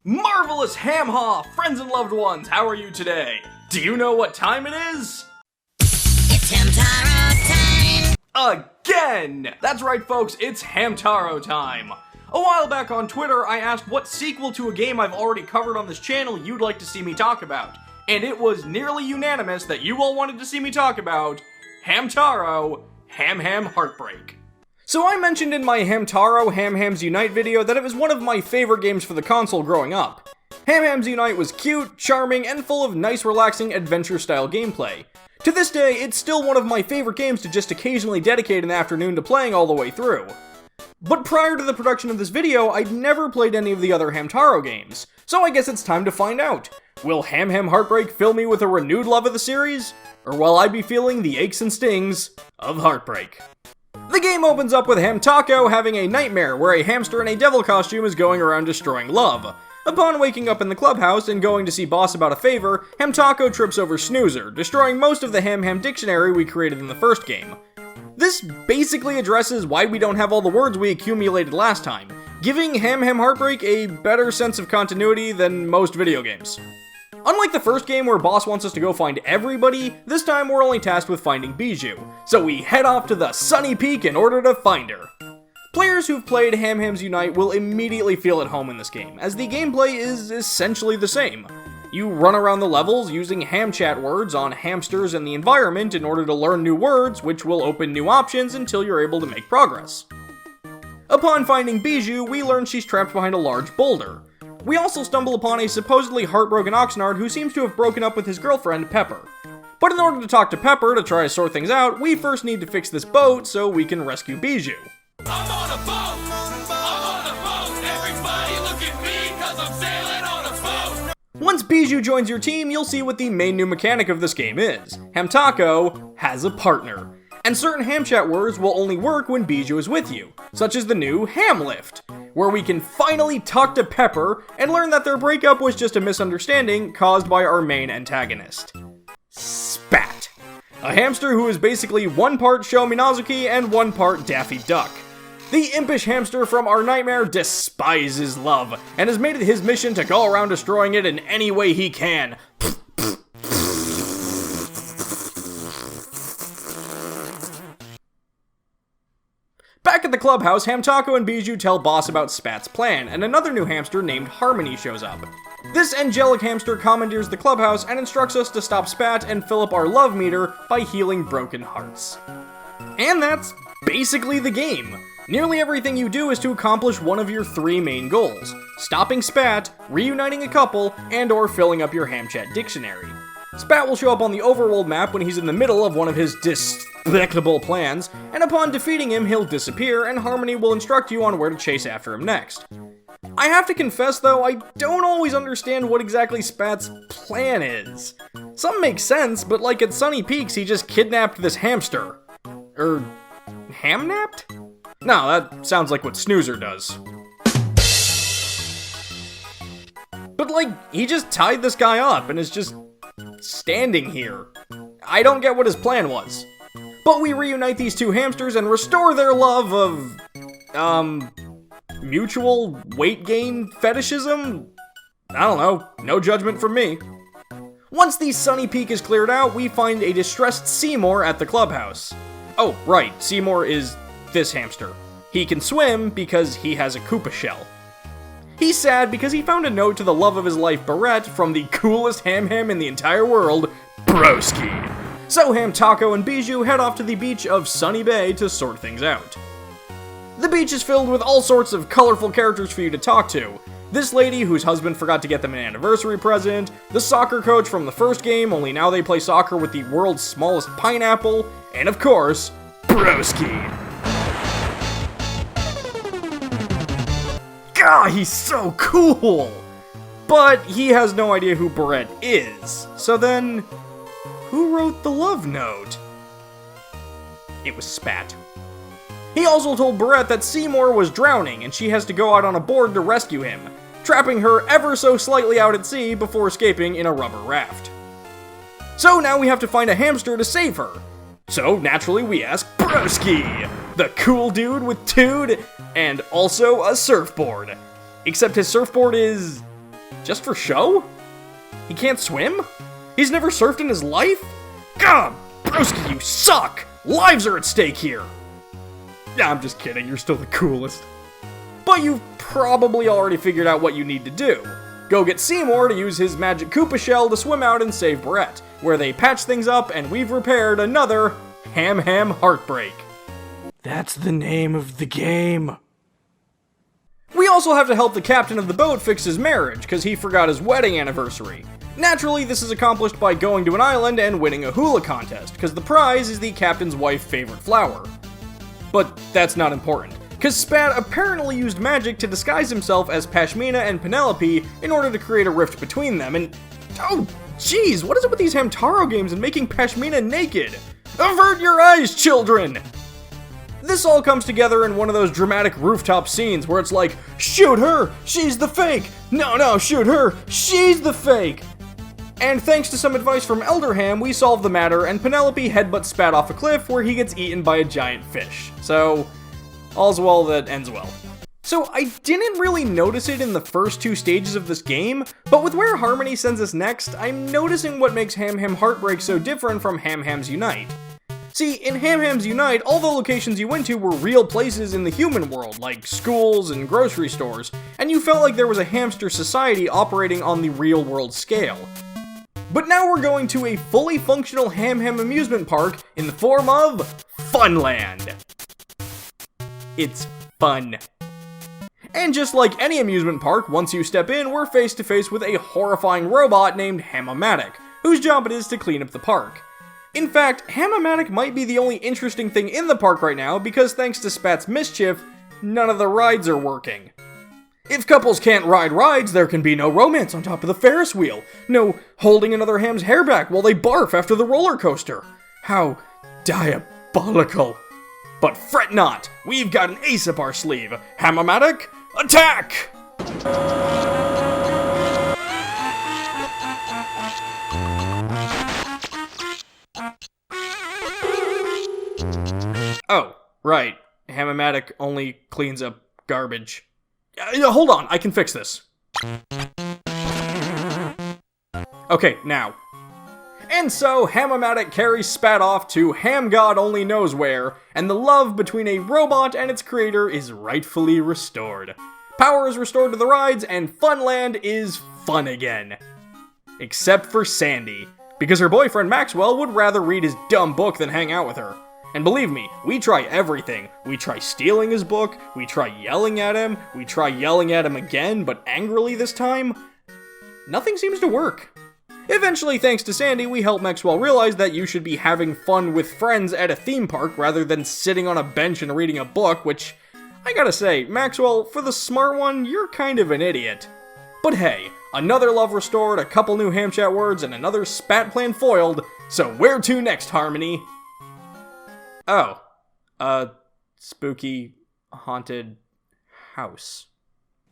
Marvelous Ham-Ha, friends and loved ones, how are you today? Do you know what time it is? It's Hamtaro time! Again! That's right folks, it's Hamtaro time! A while back on Twitter, I asked what sequel to a game I've already covered on this channel you'd like to see me talk about. And it was nearly unanimous that you all wanted to see me talk about Hamtaro, Heartbreak. So I mentioned in my Hamtaro Ham Hams Unite video that it was one of my favorite games for the console growing up. Ham Hams Unite was cute, charming, and full of nice relaxing adventure-style gameplay. To this day, it's still one of my favorite games to just occasionally dedicate an afternoon to playing all the way through. But prior to the production of this video, I'd never played any of the other Hamtaro games, so I guess it's time to find out. Will Heartbreak fill me with a renewed love of the series? Or will I be feeling the aches and stings of heartbreak? The game opens up with Hamtaco having a nightmare where a hamster in a devil costume is going around destroying love. Upon waking up in the clubhouse and going to see Boss about a favor, Hamtaco trips over Snoozer, destroying most of the Ham dictionary we created in the first game. This basically addresses why we don't have all the words we accumulated last time, giving Ham Heartbreak a better sense of continuity than most video games. Unlike the first game where Boss wants us to go find everybody, this time we're only tasked with finding Bijou, so we head off to the Sunny Peak in order to find her. Players who've played Ham Hams Unite will immediately feel at home in this game, as the gameplay is essentially the same. You run around the levels using ham chat words on hamsters and the environment in order to learn new words, which will open new options until you're able to make progress. Upon finding Bijou, we learn she's trapped behind a large boulder. We also stumble upon a supposedly heartbroken Oxnard who seems to have broken up with his girlfriend, Pepper. But in order to talk to Pepper to try to sort things out, we first need to fix this boat so we can rescue Bijou. I'm on a boat! I'm on a boat! Everybody look at me, cause I'm sailing on a boat! Once Bijou joins your team, you'll see what the main new mechanic of this game is. Hamtaco has a partner. And certain ham chat words will only work when Bijou is with you, such as the new Ham Lift, where we can finally talk to Pepper and learn that their breakup was just a misunderstanding caused by our main antagonist, Spat, a hamster who is basically one part Sho Minazuki and one part Daffy Duck. The impish hamster from our nightmare despises love, and has made it his mission to go around destroying it in any way he can. Back at the clubhouse, Hamtaco and Bijou tell Boss about Spat's plan, and another new hamster named Harmony shows up. This angelic hamster commandeers the clubhouse and instructs us to stop Spat and fill up our love meter by healing broken hearts. And that's basically the game. Nearly everything you do is to accomplish one of your three main goals: stopping Spat, reuniting a couple, and or filling up your Hamchat dictionary. Spat will show up on the overworld map when he's in the middle of one of his despicable plans, and upon defeating him, he'll disappear, and Harmony will instruct you on where to chase after him next. I have to confess though, I don't always understand what exactly Spat's plan is. Some make sense, but like at Sunny Peaks, he just kidnapped this hamster. Hamnapped? No, that sounds like what Snoozer does. But like, he just tied this guy up and is just standing here. I don't get what his plan was. But we reunite these two hamsters and restore their love of, mutual weight gain fetishism? I don't know, no judgment from me. Once the Sunny Peak is cleared out, we find a distressed Seymour at the clubhouse. Oh, right, Seymour is this hamster. He can swim because he has a Koopa shell. He's sad because he found a note to the love of his life, Barrett, from the coolest ham in the entire world, Broski. So Hamtaco and Bijou head off to the beach of Sunny Bay to sort things out. The beach is filled with all sorts of colorful characters for you to talk to. This lady whose husband forgot to get them an anniversary present, the soccer coach from the first game, only now they play soccer with the world's smallest pineapple, and of course, Broski. God, he's so cool! But he has no idea who Barrett is. So then, who wrote the love note? It was Spat. He also told Barrett that Seymour was drowning and she has to go out on a board to rescue him, trapping her ever so slightly out at sea before escaping in a rubber raft. So now we have to find a hamster to save her. So naturally we ask Broski, the cool dude with Tood, and also a surfboard. Except his surfboard is Just for show? He can't swim? He's never surfed in his life? God, broski, you suck! Lives are at stake here! Yeah, I'm just kidding, you're still the coolest. But you've probably already figured out what you need to do. Go get Seymour to use his magic Koopa shell to swim out and save Brett, where they patch things up and we've repaired another Heartbreak. That's the name of the game. We also have to help the captain of the boat fix his marriage, because he forgot his wedding anniversary. Naturally, this is accomplished by going to an island and winning a hula contest, because the prize is the captain's wife's favorite flower. But that's not important, because Spat apparently used magic to disguise himself as Pashmina and Penelope in order to create a rift between them, and oh jeez, what is it with these Hamtaro games and making Pashmina naked? Avert your eyes, children! This all comes together in one of those dramatic rooftop scenes where it's like, shoot her, she's the fake! No, shoot her, she's the fake! And thanks to some advice from Elderham, we solve the matter and Penelope headbutts Spat off a cliff where he gets eaten by a giant fish. So, all's well that ends well. So I didn't really notice it in the first two stages of this game, but with where Harmony sends us next, I'm noticing what makes Heartbreak so different from Ham's Unite. See, in Ham's Unite, all the locations you went to were real places in the human world, like schools and grocery stores, and you felt like there was a hamster society operating on the real world scale. But now we're going to a fully functional Ham amusement park in the form of Funland. It's fun. And just like any amusement park, once you step in, we're face to face with a horrifying robot named Hammatic, whose job it is to clean up the park. In fact, Hammatic might be the only interesting thing in the park right now because thanks to Spat's mischief, none of the rides are working. If couples can't ride rides, there can be no romance on top of the Ferris wheel, no holding another ham's hair back while they barf after the roller coaster. How diabolical. But fret not, we've got an ace up our sleeve. Hammatic, attack! Oh, right. Hammatic only cleans up garbage. Hold on, I can fix this. Okay, now. And so, Hammatic carries Spat off to Ham God only knows where, and the love between a robot and its creator is rightfully restored. Power is restored to the rides, and Funland is fun again. Except for Sandy, because her boyfriend Maxwell would rather read his dumb book than hang out with her. And believe me, we try everything. We try stealing his book, we try yelling at him, we try yelling at him again, but angrily this time. Nothing seems to work. Eventually, thanks to Sandy, we help Maxwell realize that you should be having fun with friends at a theme park rather than sitting on a bench and reading a book, which, I gotta say, Maxwell, for the smart one, you're kind of an idiot. But hey, another love restored, a couple new Hamchat words, and another Spat plan foiled, so where to next, Harmony? Oh, spooky, haunted house.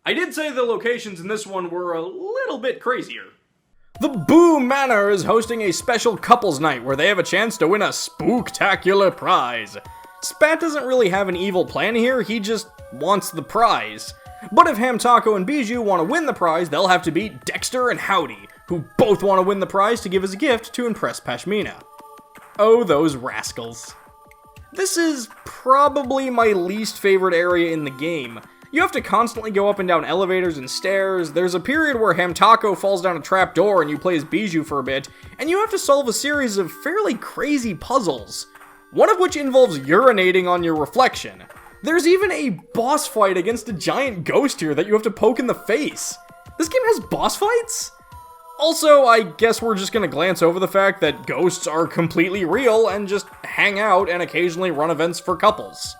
I did say the locations in this one were a little bit crazier. The Boo Manor is hosting a special couples night where they have a chance to win a spooktacular prize. Spat doesn't really have an evil plan here, he just wants the prize. But if Hamtaco and Bijou want to win the prize, they'll have to beat Dexter and Howdy, who both want to win the prize to give as a gift to impress Pashmina. Oh, those rascals. This is probably my least favorite area in the game. You have to constantly go up and down elevators and stairs, there's a period where Hamtaco falls down a trap door and you play as Bijou for a bit, and you have to solve a series of fairly crazy puzzles. One of which involves urinating on your reflection. There's even a boss fight against a giant ghost here that you have to poke in the face. This game has boss fights? Also, I guess we're just gonna glance over the fact that ghosts are completely real and just hang out and occasionally run events for couples.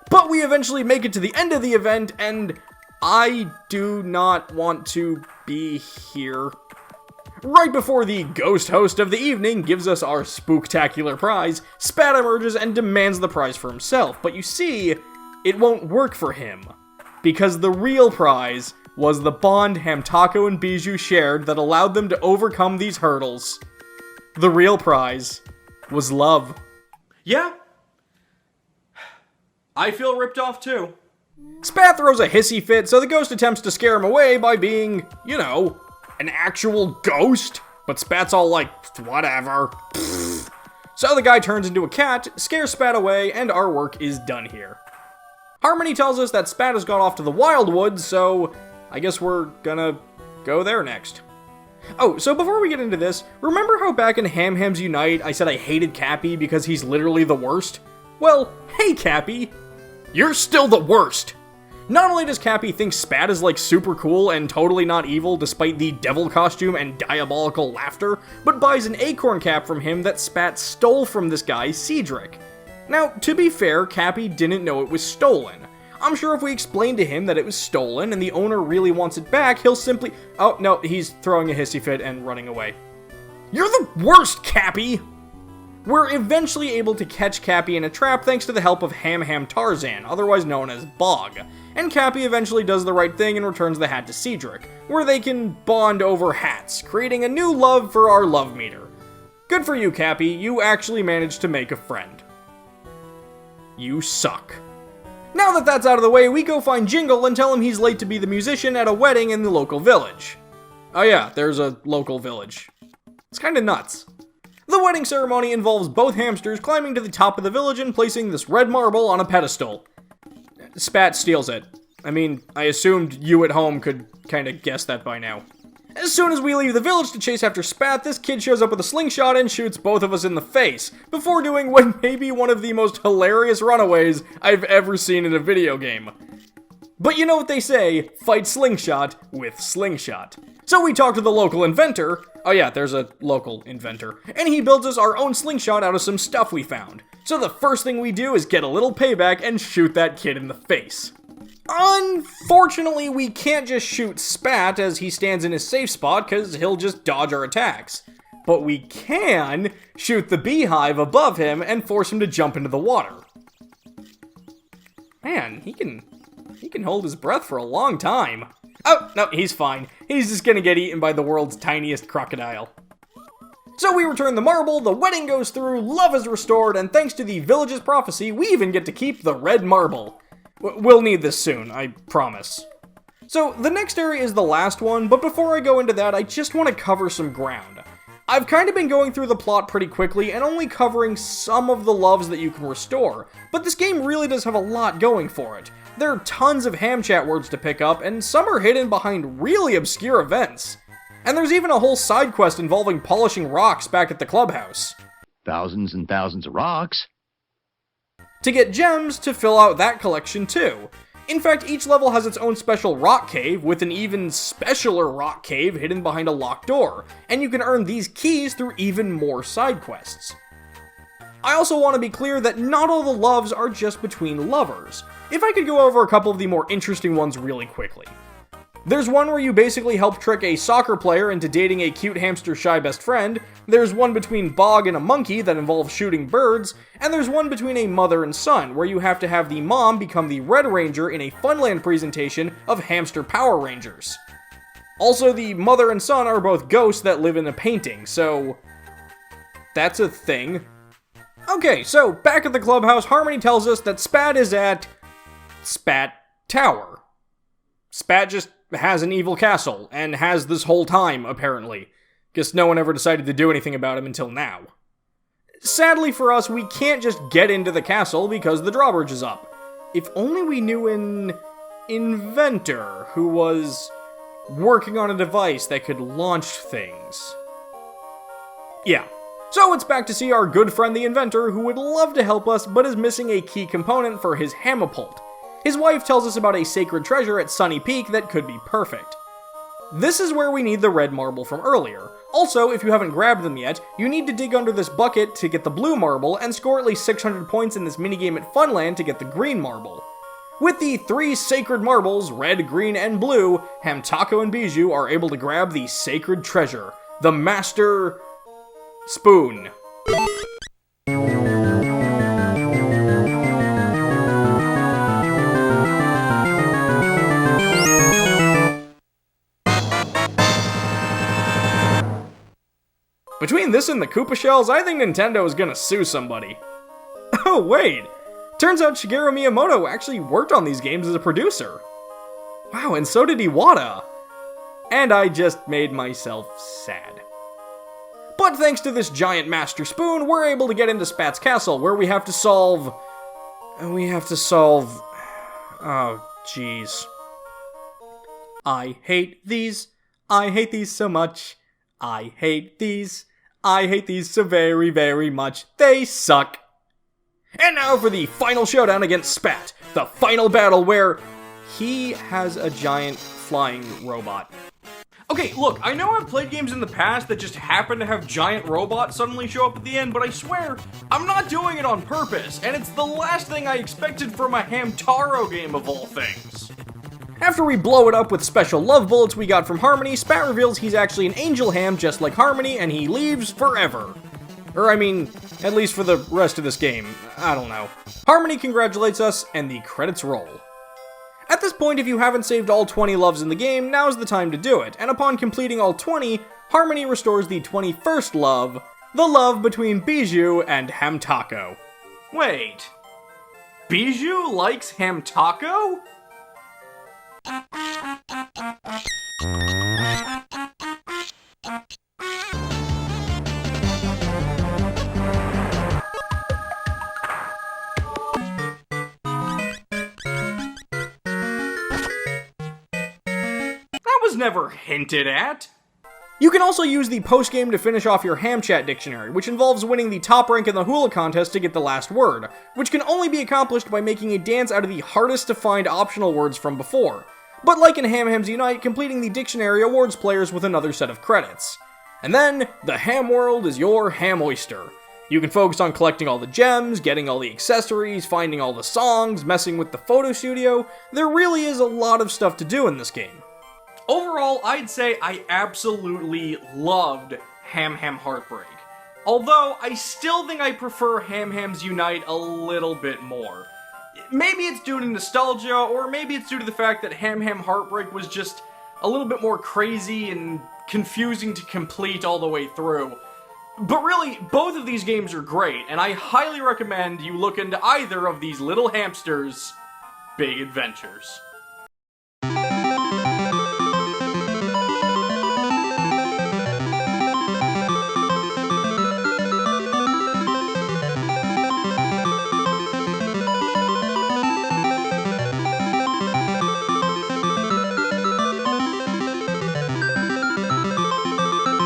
But we eventually make it to the end of the event, and I do not want to be here. Right before the ghost host of the evening gives us our spooktacular prize, Spat emerges and demands the prize for himself, but you see, it won't work for him. Because the real prize was the bond Hamtaco and Bijou shared that allowed them to overcome these hurdles. The real prize was love. Yeah. I feel ripped off too. Spat throws a hissy fit, so the ghost attempts to scare him away by being, you know, an actual ghost. But Spat's all like, whatever. So the guy turns into a cat, scares Spat away, and our work is done here. Harmony tells us that Spat has gone off to the Wildwoods, so I guess we're gonna go there next. Oh, so before we get into this, remember how back in Ham Hams Unite I said I hated Cappy because he's literally the worst? Well, hey Cappy, you're still the worst! Not only does Cappy think Spat is like super cool and totally not evil despite the devil costume and diabolical laughter, but buys an acorn cap from him that Spat stole from this guy, Cedric. Now, to be fair, Cappy didn't know it was stolen. I'm sure if we explained to him that it was stolen and the owner really wants it back, he'll simply... Oh, no, he's throwing a hissy fit and running away. You're the worst, Cappy! We're eventually able to catch Cappy in a trap thanks to the help of Ham Tarzan, otherwise known as Bog. And Cappy eventually does the right thing and returns the hat to Cedric, where they can bond over hats, creating a new love for our love meter. Good for you, Cappy, you actually managed to make a friend. You suck. Now that that's out of the way, we go find Jingle and tell him he's late to be the musician at a wedding in the local village. Oh yeah, there's a local village. It's kinda nuts. The wedding ceremony involves both hamsters climbing to the top of the village and placing this red marble on a pedestal. Spat steals it. I mean, I assumed you at home could kinda guess that by now. As soon as we leave the village to chase after Spat, this kid shows up with a slingshot and shoots both of us in the face, before doing what may be one of the most hilarious runaways I've ever seen in a video game. But you know what they say, fight Slingshot with Slingshot. So we talk to the local inventor, oh yeah, there's a local inventor, and he builds us our own slingshot out of some stuff we found. So the first thing we do is get a little payback and shoot that kid in the face. Unfortunately, we can't just shoot Spat as he stands in his safe spot because he'll just dodge our attacks. But we can shoot the beehive above him and force him to jump into the water. Man, he can hold his breath for a long time. Oh, no, he's fine. He's just gonna get eaten by the world's tiniest crocodile. So we return the marble, the wedding goes through, love is restored, and thanks to the village's prophecy, we even get to keep the red marble. We'll need this soon, I promise. So, the next area is the last one, but before I go into that, I just want to cover some ground. I've kind of been going through the plot pretty quickly and only covering some of the loves that you can restore, but this game really does have a lot going for it. There are tons of ham chat words to pick up, and some are hidden behind really obscure events. And there's even a whole side quest involving polishing rocks back at the clubhouse. Thousands and thousands of rocks. To get gems to fill out that collection too. In fact, each level has its own special rock cave, with an even specialer rock cave hidden behind a locked door, and you can earn these keys through even more side quests. I also want to be clear that not all the loves are just between lovers. If I could go over a couple of the more interesting ones really quickly. There's one where you basically help trick a soccer player into dating a cute hamster shy best friend, there's one between Bog and a monkey that involves shooting birds, and there's one between a mother and son, where you have to have the mom become the Red Ranger in a Funland presentation of Hamster Power Rangers. Also, the mother and son are both ghosts that live in a painting, so that's a thing. Okay, so back at the clubhouse, Harmony tells us that Spat is at Spat Tower. Spat just has an evil castle, and has this whole time, apparently. Guess no one ever decided to do anything about him until now. Sadly for us, we can't just get into the castle because the drawbridge is up. If only we knew an inventor who was working on a device that could launch things. Yeah. So it's back to see our good friend the inventor, who would love to help us, but is missing a key component for his hamapult. His wife tells us about a sacred treasure at Sunny Peak that could be perfect. This is where we need the red marble from earlier. Also, if you haven't grabbed them yet, you need to dig under this bucket to get the blue marble and score at least 600 points in this minigame at Funland to get the green marble. With the 3 sacred marbles, red, green, and blue, Hamtaco and Bijou are able to grab the sacred treasure, the Master Spoon. Between this and the Koopa shells, I think Nintendo is gonna sue somebody. Oh wait, Turns out Shigeru Miyamoto actually worked on these games as a producer. Wow, and so did Iwata. And I just made myself sad. But thanks to this giant master spoon, we're able to get into Spat's castle, where we have to solve... Oh, jeez. I hate these so much. I hate these so very, very much. They suck. And now for the final showdown against Spat, the final battle where he has a giant flying robot. Okay, look, I know I've played games in the past that just happen to have giant robots suddenly show up at the end, but I swear, I'm not doing it on purpose, and it's the last thing I expected from a Hamtaro game of all things. After we blow it up with special love bullets we got from Harmony, Spat reveals he's actually an angel ham just like Harmony, and he leaves forever. Or, I mean, at least for the rest of this game. I don't know. Harmony congratulates us, and the credits roll. At this point, if you haven't saved all 20 loves in the game, now's the time to do it, and upon completing all 20, Harmony restores the 21st love, the love between Bijou and Hamtaco. Wait, Bijou likes Hamtaco? Never hinted at. You can also use the post-game to finish off your Hamchat dictionary, which involves winning the top rank in the hula contest to get the last word, which can only be accomplished by making a dance out of the hardest to find optional words from before. But like in Ham Hams Unite, completing the dictionary awards players with another set of credits. And then, the ham world is your ham oyster. You can focus on collecting all the gems, getting all the accessories, finding all the songs, messing with the photo studio. There really is a lot of stuff to do in this game. Overall, I'd say I absolutely loved Ham Ham Heartbreak. Although, I still think I prefer Ham Hams Unite a little bit more. Maybe it's due to nostalgia, or maybe it's due to the fact that Ham Ham Heartbreak was just a little bit more crazy and confusing to complete all the way through. But really, both of these games are great, and I highly recommend you look into either of these little hamsters' big adventures.